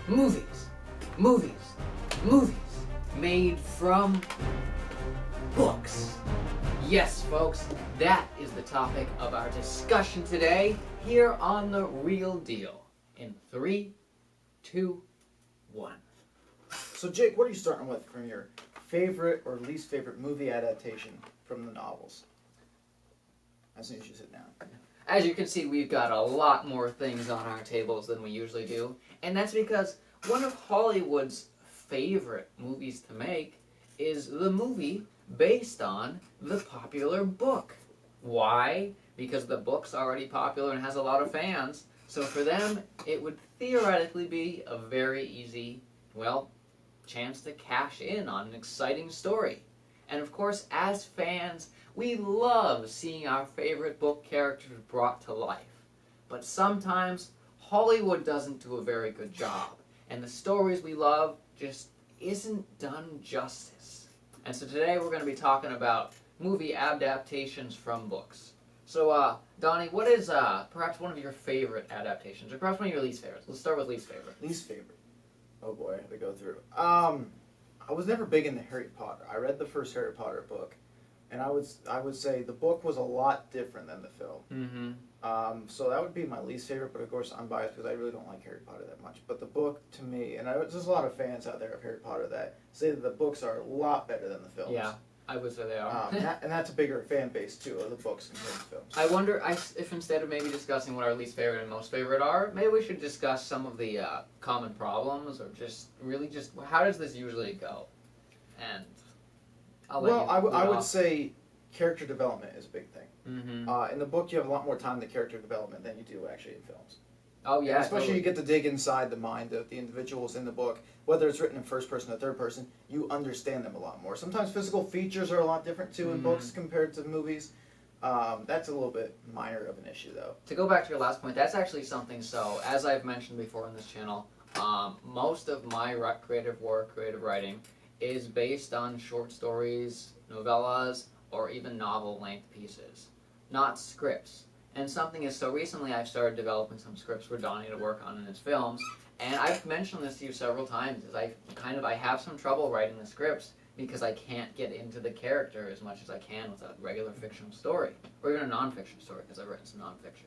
Movies, movies, movies made from books. Yes, folks, that is the topic of our discussion today here on The Real Deal. In 3, 2, 1. So Jake, what are you starting with from your favorite or least favorite movie adaptation from the novels? As soon as you sit down. As you can see, we've got a lot more things on our tables than we usually do, and that's because one of Hollywood's favorite movies to make is the movie based on the popular book. Why? Because the book's already popular and has a lot of fans, so for them, it would theoretically be a very easy, chance to cash in on an exciting story. And of course, as fans, we love seeing our favorite book characters brought to life. But sometimes, Hollywood doesn't do a very good job, and the stories we love just isn't done justice. And so today we're going to be talking about movie adaptations from books. So, Donnie, what is perhaps one of your favorite adaptations, or perhaps one of your least favorites? Let's start with least favorite. Least favorite. Oh boy, I have to go through. I was never big into Harry Potter. I read the first Harry Potter book, and I would say the book was a lot different than the film. Mm-hmm. So that would be my least favorite, but of course I'm biased because I really don't like Harry Potter that much. But the book, to me, and there's a lot of fans out there of Harry Potter that say that the books are a lot better than the films. Yeah, I would say they are. And that's a bigger fan base, too, of the books compared to films. I wonder if instead of maybe discussing what our least favorite and most favorite are, maybe we should discuss some of the common problems, or just how does this usually go? And I'll let you I would say character development is a big thing. Mm-hmm. In the book, you have a lot more time to character development than you do actually in films. Oh yeah, And especially totally. you get to dig inside the mind of the individuals in the book. Whether it's written in first person or third person, you understand them a lot more. Sometimes physical features are a lot different too in books compared to movies. That's a little bit minor of an issue though. To go back to your last point, that's actually something, so as I've mentioned before on this channel, most of my creative work, creative writing, is based on short stories, novellas, or even novel-length pieces, not scripts. And something is, so recently I've started developing some scripts for Donnie to work on in his films, and I've mentioned this to you several times, is I have some trouble writing the scripts because I can't get into the character as much as I can with a regular fictional story, or even a non-fiction story, because I've written some non-fiction.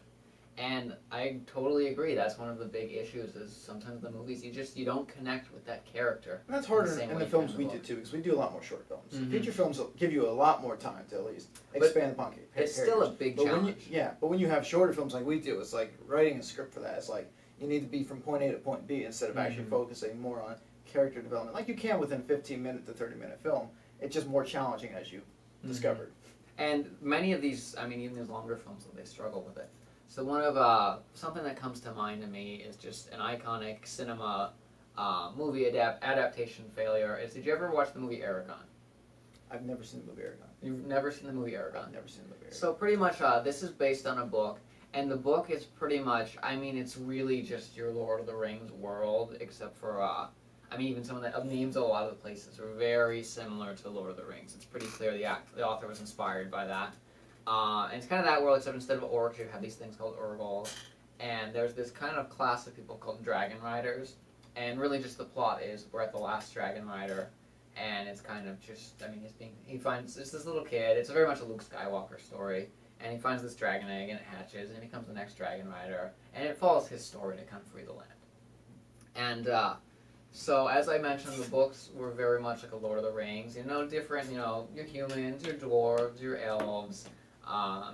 And I totally agree, that's one of the big issues, is sometimes the movies, you don't connect with that character. And that's harder in the films we do too, because we do a lot more short films. Mm-hmm. Feature films will give you a lot more time to at least expand upon characters. It's still a big challenge. But when you have shorter films like we do, it's like writing a script for that. It's like you need to be from point A to point B instead of actually focusing more on character development, like you can within a 15-minute to 30-minute film. It's just more challenging, as you discovered. And many of these, even these longer films, they struggle with it. So one of something that comes to mind to me is just an iconic cinema movie adaptation failure. Did you ever watch the movie Aragon? I've never seen the movie Aragon. You've never seen the movie Aragon? I've never seen the movie Aragon. So pretty much, this is based on a book, and the book is pretty much, it's really just your Lord of the Rings world, except for, even some of the names of a lot of the places are very similar to Lord of the Rings. It's pretty clear the author was inspired by that. And it's kind of that world, except instead of orcs, you have these things called Urgals. And there's this kind of class of people called Dragon Riders. And really just the plot is, we're at the last Dragon Rider, and it's kind of just, he finds, it's this little kid, it's very much a Luke Skywalker story, and he finds this dragon egg, and it hatches, and he becomes the next Dragon Rider, and it follows his story to kind of free the land. And, so, as I mentioned, the books were very much like a Lord of the Rings, different, your humans, your dwarves, your elves,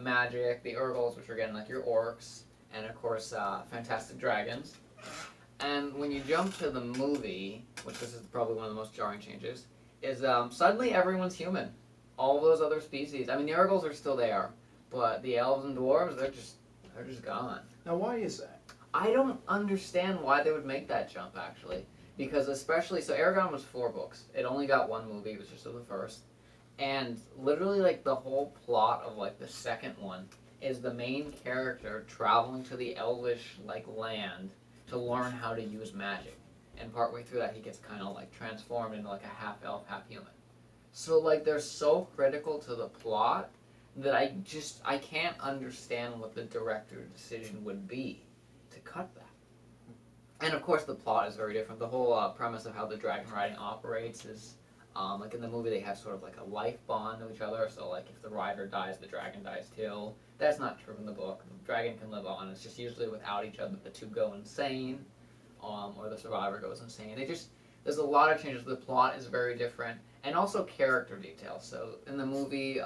magic, the Urgals, which are again like your orcs, and of course fantastic dragons. And when you jump to the movie, which this is probably one of the most jarring changes, is suddenly everyone's human. All those other species, the Urgals are still there, but the elves and dwarves, they're just gone. Now, why is that? I I don't understand why they would make that jump, actually. Because especially, so Aragon was 4 books. It only got 1 movie, it was just the first. And literally, the whole plot of, the second one is the main character traveling to the elvish, land to learn how to use magic. And partway through that, he gets kind of, transformed into, a half-elf, half-human. So, they're so critical to the plot that I can't understand what the director's decision would be to cut that. And of course, the plot is very different. The whole premise of how the dragon riding operates is, like in the movie, they have sort of like a life bond to each other. So like if the rider dies, the dragon dies too. That's not true in the book. The dragon can live on. It's just usually without each other, the two go insane, or the survivor goes insane. There's a lot of changes. The plot is very different, and also character details. So in the movie,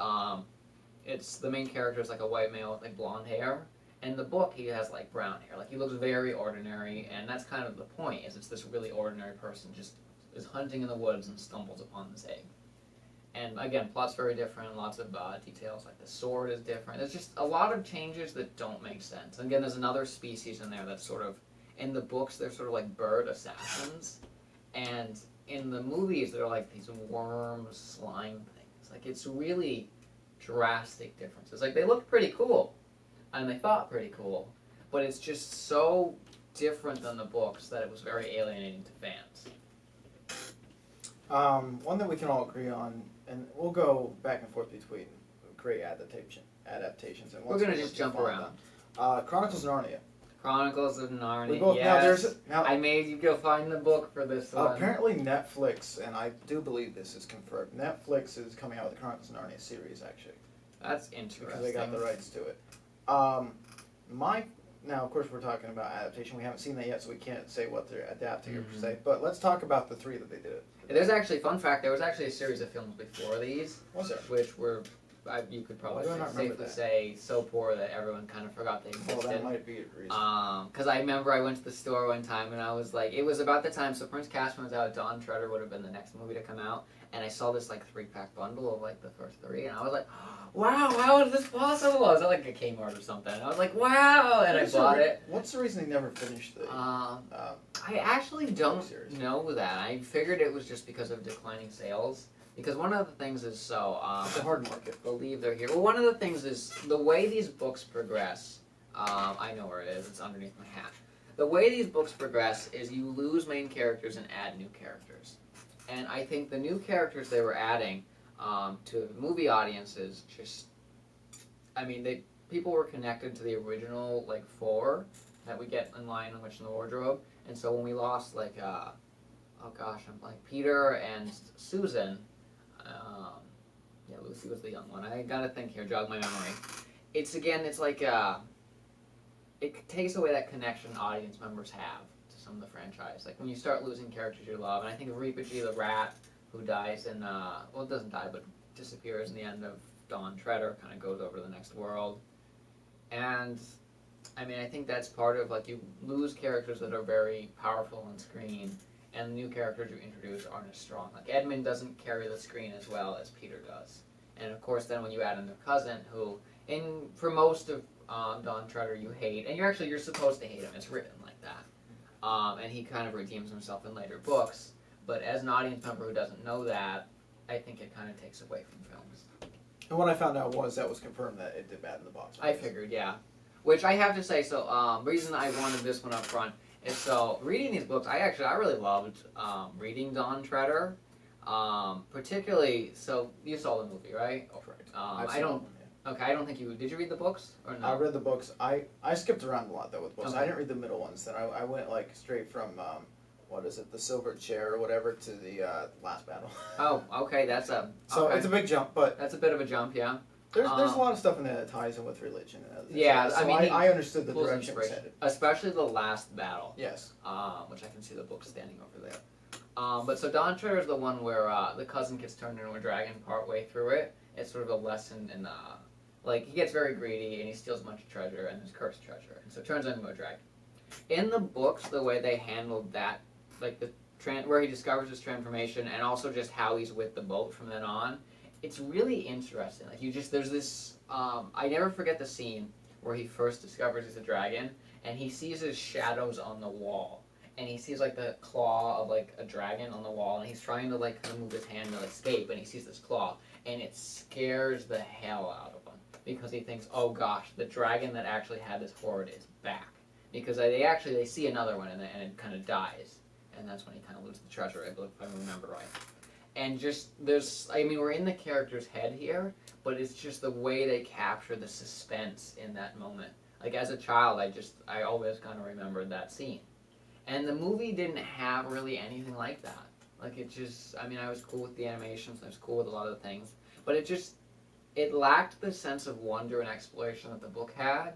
it's the main character is like a white male with like blonde hair. In the book, he has like brown hair. Like he looks very ordinary, and that's kind of the point. Is it's this really ordinary person just is hunting in the woods and stumbles upon this egg. And again, plot's very different. Lots of details. Like the sword is different. There's just a lot of changes that don't make sense. And again, there's another species in there that's sort of in the books. They're sort of like bird assassins, and in the movies, they're like these worm slime things. Like it's really drastic differences. Like they look pretty cool. And they thought pretty cool, but it's just so different than the books that it was very alienating to fans. One that we can all agree on, and we'll go back and forth between great adaptations. And We're gonna just jump around. Chronicles of Narnia. Chronicles of Narnia. We both, yes. now, I made you go find the book for this one. Apparently Netflix, and I do believe this is confirmed, Netflix is coming out with the Chronicles of Narnia series, actually. That's interesting. Because they got the rights to it. Now, of course, we're talking about adaptation. We haven't seen that yet, so we can't say what they're adapting per se. But let's talk about the three that they did. There's actually, fun fact, there was actually a series of films before these. Was there? Which were, you could probably safely say, so poor that everyone kind of forgot they existed. Well, that might be a reason. Because I remember I went to the store one time and I was like, it was about the time, so Prince Caspian was out, Dawn Treader would have been the next movie to come out, and I saw this like 3-pack bundle of like the first three, and I was like, wow, how is this possible? I was at like a Kmart or something, and I was like, wow, and I bought it. What's the reason they never finished the I actually don't know that. I figured it was just because of declining sales. Because one of the things is it's a hard market. Believe they're here. Well, one of the things is the way these books progress. I know where it is. It's underneath my hat. The way these books progress is you lose main characters and add new characters. And I think the new characters they were adding to movie audiences just, I mean, people were connected to the original like 4 that we get in Lion, the Witch, and the Wardrobe. And so when we lost like, oh gosh, I'm like Peter and Susan. Yeah, Lucy was the young one. I gotta think here, jog my memory. It's like, it takes away that connection audience members have to some of the franchise. Like when you start losing characters you love, and I think of Reepigy the rat, who dies in, well, it doesn't die, but disappears in the end of Dawn Treader, kind of goes over to the next world. And, I mean, I think that's part of, like, you lose characters that are very powerful on screen, and the new characters you introduce aren't as strong. Like, Edmund doesn't carry the screen as well as Peter does. And, of course, then when you add in their cousin, who, for most of Dawn Treader you hate, and you're supposed to hate him, it's written like that. And he kind of redeems himself in later books, but as an audience member who doesn't know that, I think it kind of takes away from films. And what I found out was that was confirmed that it did bad in the box office. I figured, yeah. Which I have to say, so reason I wanted this one up front is so reading these books, I really loved reading Dawn Treader. Particularly, so you saw the movie, right? Oh, correct. I don't. Okay, I don't think you did. You read the books or no? I read the books. I skipped around a lot though with books. Okay. I didn't read the middle ones. Then I went like straight from what is it, the Silver Chair or whatever, to the last battle. Oh, okay, that's a. So okay. it's a big jump, but That's a bit of a jump, yeah. there's a lot of stuff in there that ties in with religion. Yeah, so I mean, I understood the direction it was headed. Especially the last battle. Yes. Which I can see the book standing over there. But so Dawn Treader is the one where the cousin gets turned into a dragon partway through it. It's sort of a lesson in, like, he gets very greedy and he steals a bunch of treasure, and there's cursed treasure, and so it turns into a dragon. In the books, the way they handled that, like where he discovers his transformation, and also just how he's with the boat from then on, it's really interesting. Like, there's this, I never forget the scene where he first discovers he's a dragon, and he sees his shadows on the wall. And he sees, like, the claw of, like, a dragon on the wall, and he's trying to, like, kind of move his hand to escape, and he sees this claw, and it scares the hell out of him, because he thinks, oh gosh, the dragon that actually had this hoard is back. Because they see another one, and it kind of dies, and that's when he kind of loses the treasure, if I remember right. And just, we're in the character's head here, but it's just the way they capture the suspense in that moment. Like, as a child, I always kind of remembered that scene. And the movie didn't have really anything like that. Like, it just, I mean, I was cool with the animations, I was cool with a lot of the things, but it lacked the sense of wonder and exploration that the book had,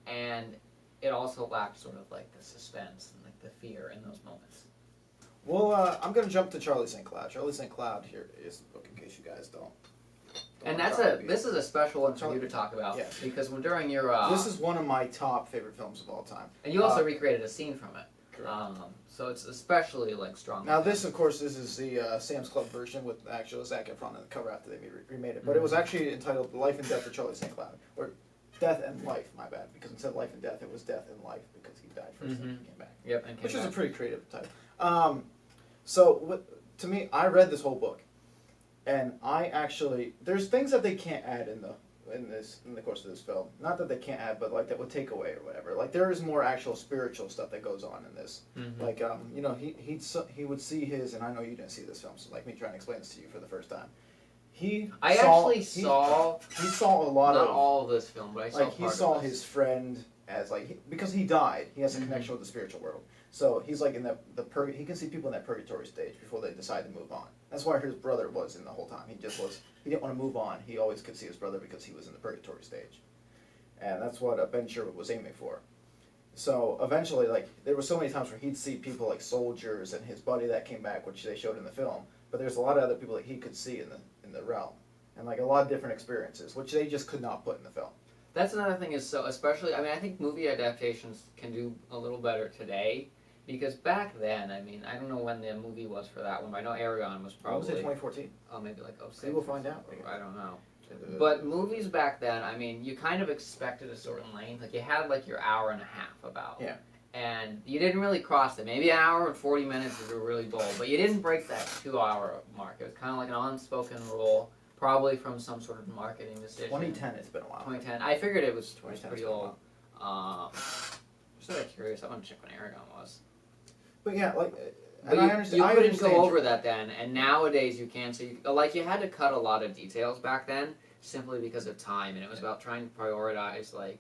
and it also lacked sort of like the suspense and like the fear in those moments. Well, I'm going to jump to Charlie St. Cloud. Charlie St. Cloud here is the book, in case you guys don't. And this is a special one for you to talk about, yes. because during your this is one of my top favorite films of all time. And you also recreated a scene from it. Correct. So it's especially like strong. Now this, of course, this is the Sam's Club version with actual Zac Efron on the cover after they remade it. But it was actually entitled "Life and Death of Charlie St. Cloud," or "Death and Life." My bad, because instead of "Life and Death," it was "Death and Life" because he died first and came back. Yep, and which is a pretty creative title. To me, I read this whole book, and there's things that they can't add in the course of this film. Not that they can't add, but like that would take away or whatever. Like there is more actual spiritual stuff that goes on in this. Like he would see his, and I know you didn't see this film, so like me trying to explain this to you for the first time. He saw a lot of, not all of this film, but I saw like he part saw of this. his friend as because he died, he has a connection with the spiritual world. So he's like in he can see people in that purgatory stage before they decide to move on. That's where his brother was in the whole time. He didn't want to move on. He always could see his brother because he was in the purgatory stage. And that's what Ben Sherwood was aiming for. So eventually, like, there were so many times where he'd see people like soldiers and his buddy that came back, which they showed in the film. But there's a lot of other people that he could see in the realm. And like a lot of different experiences, which they just could not put in the film. That's another thing especially, I mean, I think movie adaptations can do a little better today. Because back then, I mean, I don't know when the movie was for that one, but I know Aragon was probably... What was it, 2014? Oh, maybe like 06. We will find out. I don't know. But movies back then, I mean, you kind of expected a certain length. Like, you had like your hour and a half about. Yeah. And you didn't really cross it. Maybe an hour and 40 minutes if you were really bold. But you didn't break that 2-hour mark. It was kind of like an unspoken rule, probably from some sort of marketing decision. 2010, it's been a while. 2010. I figured it was pretty old. Just sort of curious. I want to check when Aragon was. But yeah, like, but you couldn't go over that then, and nowadays you can. So you had to cut a lot of details back then simply because of time, and it was about trying to prioritize like.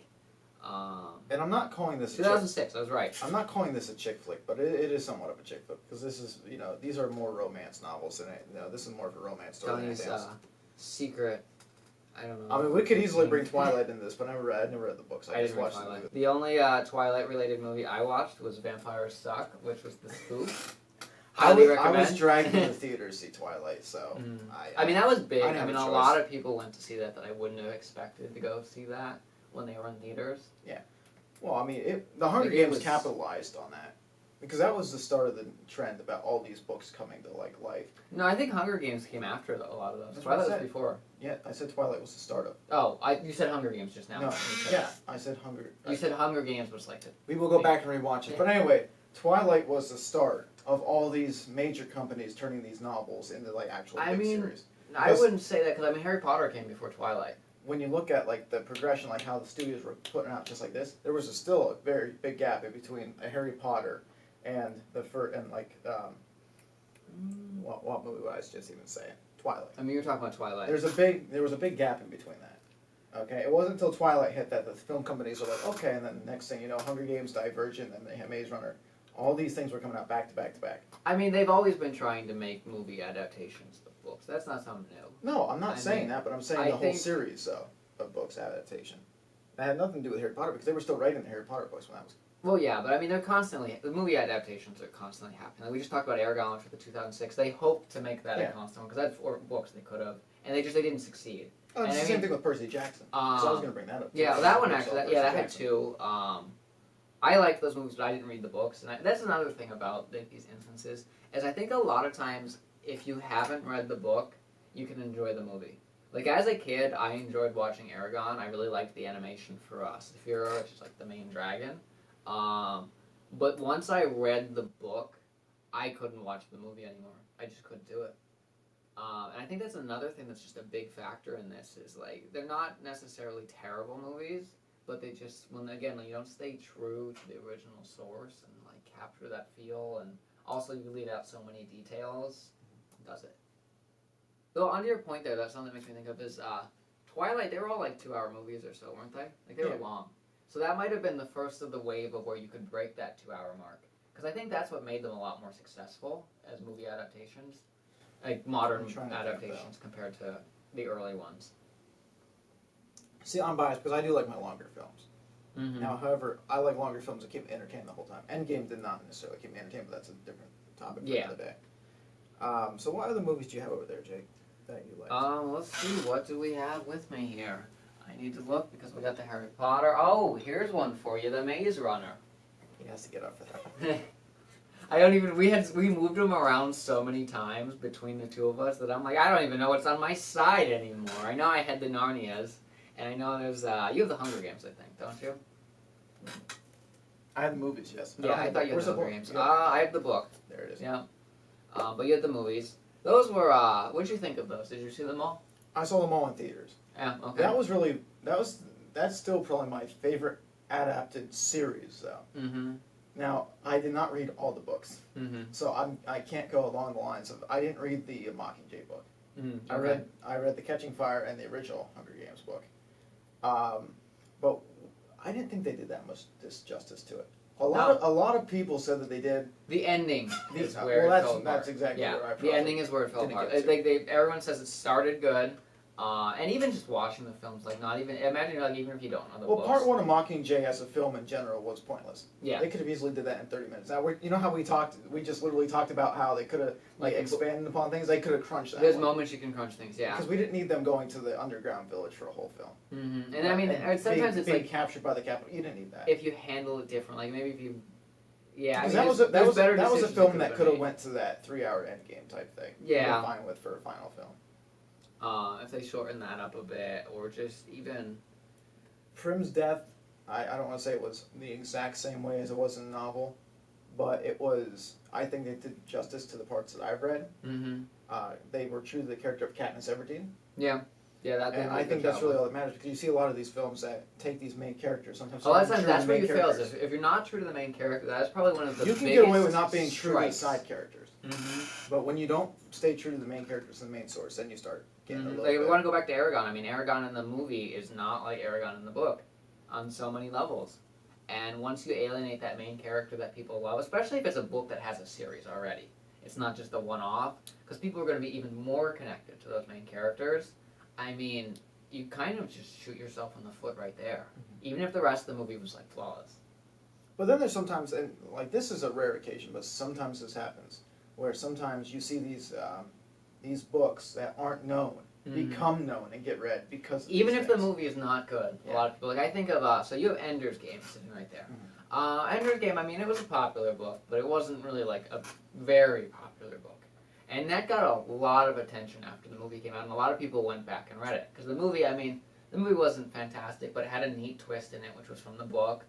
And I'm not calling this 2006. I was right. I'm not calling this a chick flick, but it is somewhat of a chick flick because this is these are more romance novels than this is more of a romance story. Tony's secret. I don't know. I mean, we could easily bring Twilight into this, but I never read the books. I just watched Twilight. The only Twilight-related movie I watched was Vampires Suck, which was the spoof. Highly recommend. I was dragged to the theater to see Twilight, so... I mean, that was big. I mean, a lot of people went to see that I wouldn't have expected to go see that when they were in theaters. Yeah. Well, I mean, the Hunger Games capitalized on that. Because that was the start of the trend about all these books coming to like life. No, I think Hunger Games came after a lot of those. Twilight was before. Yeah, I said Twilight was the start of. Oh, you said Hunger Games just now. No, yeah, I said Hunger. You said Hunger Games was like it. We will go back and rewatch it. But anyway, Twilight was the start of all these major companies turning these novels into like actual big series. I wouldn't say that because I mean Harry Potter came before Twilight. When you look at like the progression, like how the studios were putting out just like this, there was still a very big gap in between a Harry Potter and what movie would I just even say? Twilight. I mean, you're talking about Twilight. There was a big gap in between that. Okay, it wasn't until Twilight hit that the film companies were like, okay, and then the next thing you know, Hunger Games, Divergent, and they had Maze Runner. All these things were coming out back to back to back. I mean, they've always been trying to make movie adaptations of books. That's not something new. No, I'm not saying that, but I'm saying the whole series of books adaptation. That had nothing to do with Harry Potter because they were still writing the Harry Potter books when that was. Well, yeah, but I mean, the movie adaptations are constantly happening. Like, we just talked about Aragon for the 2006. They hoped to make that a constant one, because that's 4 books they could have, and they didn't succeed. Oh, it's the same thing with Percy Jackson. So I was going to bring that up. Yeah, that one actually, that had 2. I liked those movies, but I didn't read the books, and that's another thing about these instances, is I think a lot of times, if you haven't read the book, you can enjoy the movie. Like, as a kid, I enjoyed watching Aragon. I really liked the animation for Saphira, which is like the main dragon. But once I read the book, I couldn't watch the movie anymore. I just couldn't do it. And I think that's another thing that's just a big factor in this is like they're not necessarily terrible movies, but they just you don't stay true to the original source and like capture that feel, and also you leave out so many details. Does it? Though onto your point there, that's something that makes me think of is Twilight. They were all like 2-hour movies or so, weren't they? Like they were long. So that might have been the first of the wave of where you could break that 2-hour mark. Because I think that's what made them a lot more successful as movie adaptations, like modern I'm trying to think, adaptations compared to the early ones. See, I'm biased because I do like my longer films. Mm-hmm. Now, however, I like longer films that keep me entertained the whole time. Endgame did not necessarily keep me entertained, but that's a different topic for another day. So what other movies do you have over there, Jake, that you like? Let's see, what do we have with me here? I need to look because we got the Harry Potter. Oh, here's one for you, The Maze Runner. He has to get up for that. I don't even, we moved them around so many times between the two of us that I'm like, I don't even know what's on my side anymore. I know I had the Narnias, and I know there's, you have the Hunger Games, I think, don't you? I have the movies, yes. Yeah, I thought you had the Hunger Games. Yeah. I have the book. There it is. Yeah. But you had the movies. Those were, what'd you think of those? Did you see them all? I saw them all in theaters. Yeah, okay. That's still probably my favorite adapted series, though. Mm-hmm. Now, I did not read all the books, Mm-hmm. so I can't go along the lines of, I didn't read the Mockingjay book. Mm-hmm. I read the Catching Fire and the original Hunger Games book. But I didn't think they did that much justice to it. A lot of people said that they did. The ending is well, where it fell apart. that's exactly yeah. where I The ending is where it fell didn't apart. get to. Everyone says it started good, and even just watching the films, like not even imagine like even if you don't know the Well, books. part one of Mockingjay as a film in general was pointless. Yeah. They could have easily did that in 30 minutes. Now, you know how we just literally talked about how they could have expanded upon things. They could have crunched that. There's moments you can crunch things, yeah. Because we didn't need them going to the underground village for a whole film. Mm-hmm. And I mean, sometimes it's being like captured by the capital. You didn't need that. if you handle it different, like maybe if you. Yeah, I mean, that was a decisions film they that could have made. went to that 3-hour Endgame type thing. Yeah. We're fine with for a final film. If they shorten that up a bit, or just even. Prim's death, I don't want to say it was the exact same way as it was in the novel, but it was. I think they did justice to the parts that I've read. Mm-hmm. They were true to the character of Katniss Everdeen. Yeah. Yeah, that. And I think that's really all that matters because you see a lot of these films that take these main characters. Sometimes. A lot of times that's where you fail. If you're not true to the main character, that's probably one of the. You can get away with not being true to the strikes. side characters. Mm-hmm. But when you don't stay true to the main characters and the main source, then you start getting a little Like, bit. we want to go back to Aragon. I mean, Aragon in the movie is not like Aragon in the book on so many levels. And once you alienate that main character that people love, especially if it's a book that has a series already, it's not just a one-off, because people are going to be even more connected to those main characters. I mean, you kind of just shoot yourself in the foot right there, even if the rest of the movie was like flawless. But then there's sometimes, and like this is a rare occasion, but sometimes this happens, where sometimes you see these books that aren't known become known and get read because of even these if the things. movie is not good. Yeah. A lot of people, like I think of so you have Ender's Game sitting right there. Ender's Game, I mean, it was a popular book, but it wasn't really like a very popular book. And that got a lot of attention after the movie came out, and a lot of people went back and read it. Because the movie, I mean, the movie wasn't fantastic, but it had a neat twist in it, which was from the book.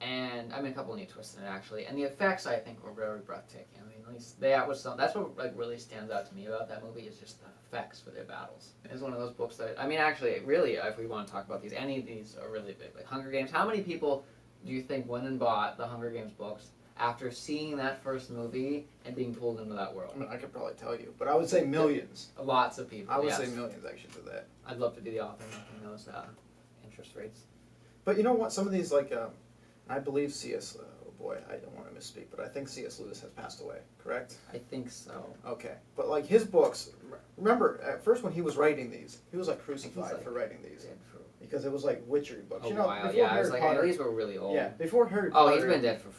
And, I mean, a couple of neat twists in it, actually. And the effects, I think, were very breathtaking. I mean, at least that was that's what like really stands out to me about that movie is just the effects for their battles. It's one of those books that, I mean, actually, really, if we want to talk about these, any of these are really big. Like Hunger Games, how many people do you think went and bought the Hunger Games books after seeing that first movie and being pulled into that world? I mean, I could probably tell you, but I would say millions. Lots of people. I would yes. say millions actually for that. I'd love to be the author making those interest rates. But you know what? Some of these, like, I believe C.S. Oh boy, I don't want to misspeak, but I think C.S. Lewis has passed away. Correct? I think so. Okay, but like his books. Remember, at first when he was writing these, he was like crucified like for writing these Dead for because it was like witchery books. a You know, while. before Yeah, I Harry was like, Potter. these were really old. Yeah, before Harry Oh, Potter. he's been dead for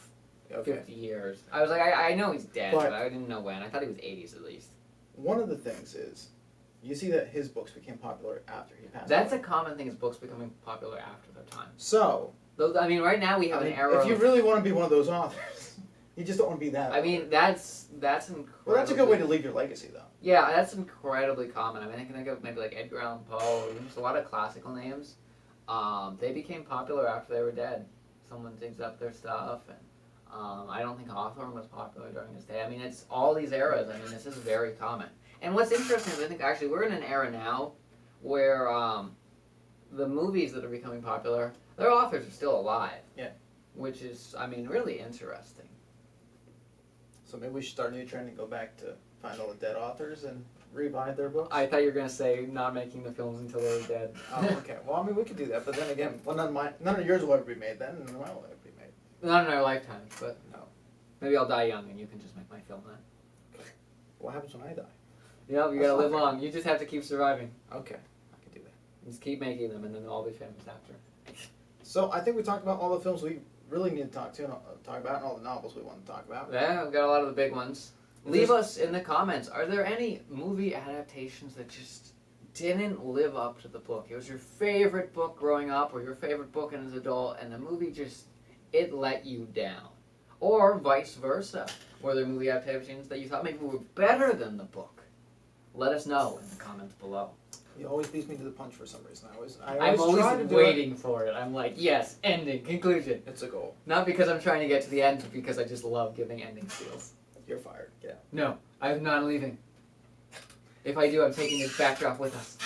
50 Okay. years. I was like, I know he's dead, But- but I didn't know when. I thought he was 80s at least. One of the things is, you see that his books became popular after he passed That's a away. comes thing, is books becoming popular after their time. So, Those, I mean, right now we have I mean, an era if you of, really want to be one of those authors, you just don't want to be that. I mean, that's incredible. well, that's a good way to leave your legacy, though. Yeah, that's incredibly common. I mean, I can think of maybe like Edgar Allan Poe, or just a lot of classical names. They became popular after they were dead. Someone digs up their stuff, and I don't think Hawthorne was popular during his day. I mean, it's all these eras. I mean, this is very common. And what's interesting is I think actually we're in an era now where the movies that are becoming popular, their authors are still alive. Yeah. Which is, I mean, really interesting. So maybe we should start a new trend and go back to find all the dead authors and revive their books. I thought you were going to say not making the films until they were dead. Oh, okay. Well, I mean, we could do that, but then again, well, none of yours will ever be made then, and mine will ever be made. Not in our lifetimes, but No. Maybe I'll die young and you can just make my film then. What happens when I die? You know, you That's gotta not live fair. long. You just have to keep surviving. Okay, I can do that. Just keep making them and then they'll all be famous after. So I think we talked about all the films we really need to talk about, and all the novels we want to talk about. Yeah, we've got a lot of the big ones. If Leave there's- us in the comments. Are there any movie adaptations that just didn't live up to the book? It was your favorite book growing up or your favorite book as an adult and the movie just, it let you down. Or vice versa. Were there movie adaptations that you thought maybe were better than the book? Let us know in the comments below. He always beats me to the punch for some reason. I'm I always try to always do waiting for it. I'm like, yes, ending, conclusion. It's a goal. Not because I'm trying to get to the end, but because I just love giving ending spiels. You're fired. Get out. No, I'm not leaving. If I do, I'm taking this backdrop with us.